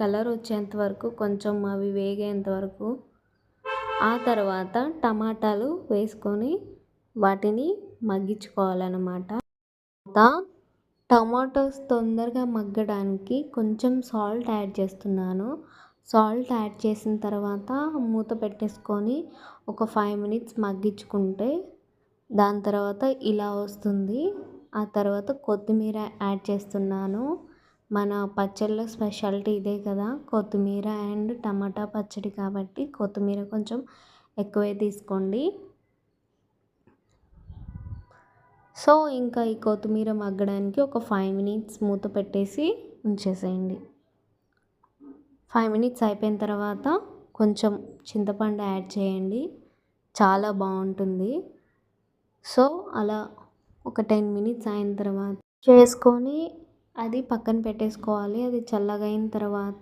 Colour వచ్చేంత వరకు కొంచెం అవి వేగేంత వరకు, ఆ తర్వాత టమాటాలు వేసుకొని వాటిని మగ్గించుకోవాలన్నమాట. టమాటోస్ తొందరగా మగ్గడానికి కొంచెం సాల్ట్ యాడ్ చేస్తున్నాను. సాల్ట్ యాడ్ చేసిన తర్వాత మూత పెట్టేసుకొని ఒక 5 మినిట్స్ మగ్గించుకుంటే దాని తర్వాత ఇలా వస్తుంది. ఆ తర్వాత కొత్తిమీర యాడ్ చేస్తున్నాను. మన పచ్చళ్ళ స్పెషాలిటీ ఇదే కదా, కొత్తిమీర అండ్ టమాటా పచ్చడి కాబట్టి కొత్తిమీర కొంచెం ఎక్కువే తీసుకోండి. సో ఇంకా ఈ కొత్తిమీర మగ్గడానికి ఒక 5 మినిట్స్ మూత పెట్టేసి ఉంచేసేయండి. 5 మినిట్స్ అయిపోయిన తర్వాత కొంచెం చింతపండు యాడ్ చేయండి, చాలా బాగుంటుంది. సో అలా ఒక 10 మినిట్స్ అయిన తర్వాత చేసుకొని అది పక్కన పెట్టేసుకోవాలి. అది చల్లగా అయిన తర్వాత